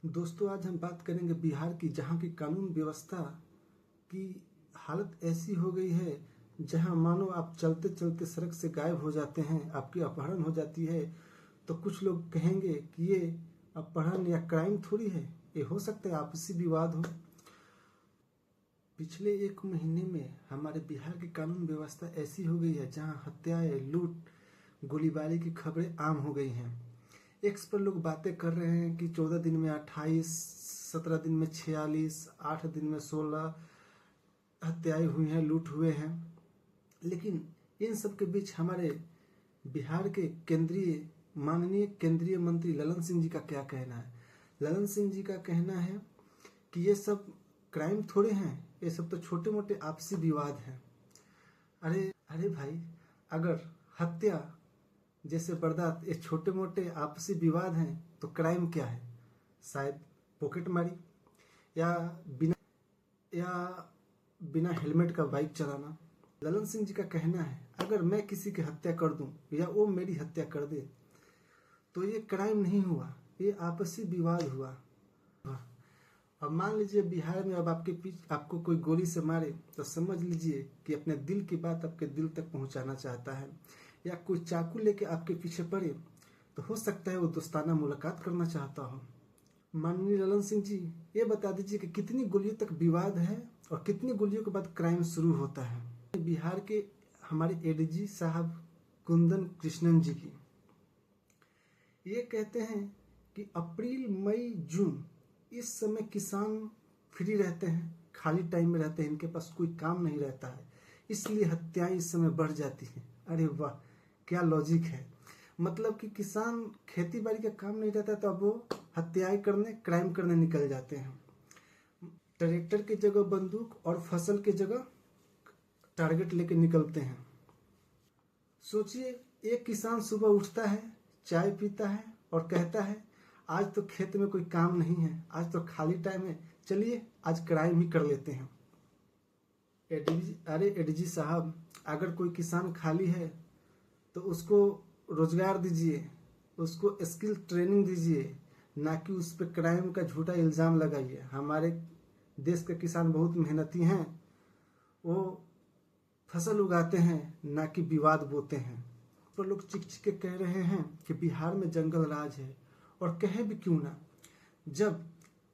दोस्तों, आज हम बात करेंगे बिहार की, जहाँ की कानून व्यवस्था की हालत ऐसी हो गई है जहाँ मानो आप चलते चलते सड़क से गायब हो जाते हैं, आपकी अपहरण हो जाती है तो कुछ लोग कहेंगे कि ये अपहरण या क्राइम थोड़ी है, ये हो सकता है आपसी विवाद हो। पिछले एक महीने में हमारे बिहार की कानून व्यवस्था ऐसी हो गई है जहाँ हत्याएं, लूट, गोलीबारी की खबरें आम हो गई हैं। एक्स पर लोग बातें कर रहे हैं कि 14 दिन में 28, 17 दिन में 46, 8 दिन में 16 हत्याएं हुई हैं, लूट हुए हैं। लेकिन इन सब के बीच हमारे बिहार के माननीय केंद्रीय मंत्री ललन सिंह जी का क्या कहना है। ललन सिंह जी का कहना है कि ये सब क्राइम थोड़े हैं, ये सब तो छोटे मोटे आपसी विवाद हैं। अरे अरे भाई, अगर हत्या जैसे वारदात ये छोटे मोटे आपसी विवाद हैं तो क्राइम क्या है? शायद पॉकेटमारी या बिना या बिना हेलमेट का बाइक चलाना। ललन सिंह जी का कहना है अगर मैं किसी की हत्या कर दूं या वो मेरी हत्या कर दे तो ये क्राइम नहीं हुआ, ये आपसी विवाद हुआ। अब मान लीजिए बिहार में अब आपको कोई गोली से मारे तो समझ लीजिए कि अपने दिल की बात आपके दिल तक पहुंचाना चाहता है, या कोई चाकू लेके आपके पीछे पड़े तो हो सकता है वो दोस्ताना मुलाकात करना चाहता हो। माननीय ललन सिंह जी, ये बता दीजिए कि कितनी गोलियों तक विवाद है और कितनी गोलियों के बाद क्राइम शुरू होता है। बिहार के हमारे एडीजी साहब कुंदन कृष्णन जी की ये कहते हैं कि अप्रैल, मई, जून इस समय किसान फ्री रहते हैं, खाली टाइम में रहते हैं, इनके पास कोई काम नहीं रहता है, इसलिए हत्याएं इस समय बढ़ जाती हैं। अरे वाह, क्या लॉजिक है। मतलब कि किसान खेती बाड़ी का काम नहीं रहता तो अब वो हत्याएं करने, क्राइम करने निकल जाते हैं। ट्रैक्टर की जगह बंदूक और फसल की जगह टारगेट लेके निकलते हैं। सोचिए, एक किसान सुबह उठता है, चाय पीता है और कहता है आज तो खेत में कोई काम नहीं है, आज तो खाली टाइम है, चलिए आज क्राइम ही कर लेते हैं। अरे एडीजी साहब, अगर कोई किसान खाली है तो उसको रोजगार दीजिए, उसको स्किल ट्रेनिंग दीजिए, ना कि उस पर क्राइम का झूठा इल्ज़ाम लगाइए। हमारे देश के किसान बहुत मेहनती हैं, वो फसल उगाते हैं, ना कि विवाद बोते हैं। तो लोग चिक चिक के कह रहे हैं कि बिहार में जंगल राज है, और कहे भी क्यों ना। जब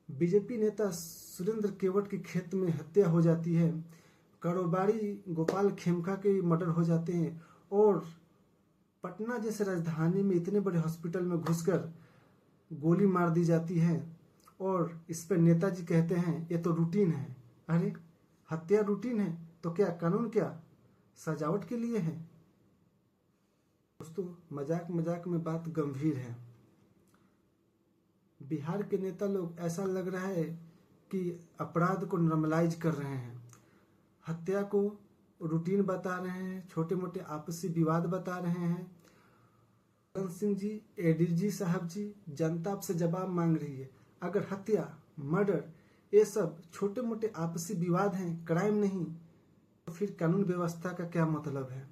बीजेपी नेता सुरेंद्र केवट की खेत में हत्या हो जाती है, कारोबारी गोपाल खेमका के मर्डर हो जाते हैं, और पटना जैसे राजधानी में इतने बड़े हॉस्पिटल में घुसकर गोली मार दी जाती है, और इस पर नेताजी कहते हैं ये तो रूटीन है। अरे, हत्या रूटीन है तो क्या कानून क्या सजावट के लिए है? दोस्तों, मजाक मजाक में बात गंभीर है। बिहार के नेता लोग ऐसा लग रहा है कि अपराध को नॉर्मलाइज कर रहे हैं, हत्या को रूटीन बता रहे हैं, छोटे मोटे आपसी विवाद बता रहे हैं। ललन सिंह जी, एडीजी साहब जी, जनता आपसे जवाब मांग रही है। अगर हत्या, मर्डर ये सब छोटे मोटे आपसी विवाद हैं, क्राइम नहीं, तो फिर कानून व्यवस्था का क्या मतलब है?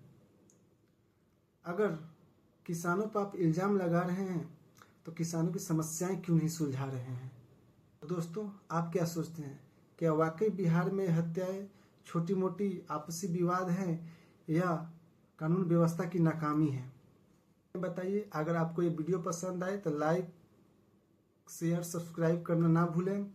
अगर किसानों पर आप इल्जाम लगा रहे हैं तो किसानों की समस्याएं क्यों नहीं सुलझा रहे हैं? तो दोस्तों, आप क्या सोचते हैं, क्या वाकई बिहार में हत्याएं छोटी मोटी आपसी विवाद हैं या कानून व्यवस्था की नाकामी है? बताइए। अगर आपको ये वीडियो पसंद आए तो लाइक, शेयर, सब्सक्राइब करना ना भूलें।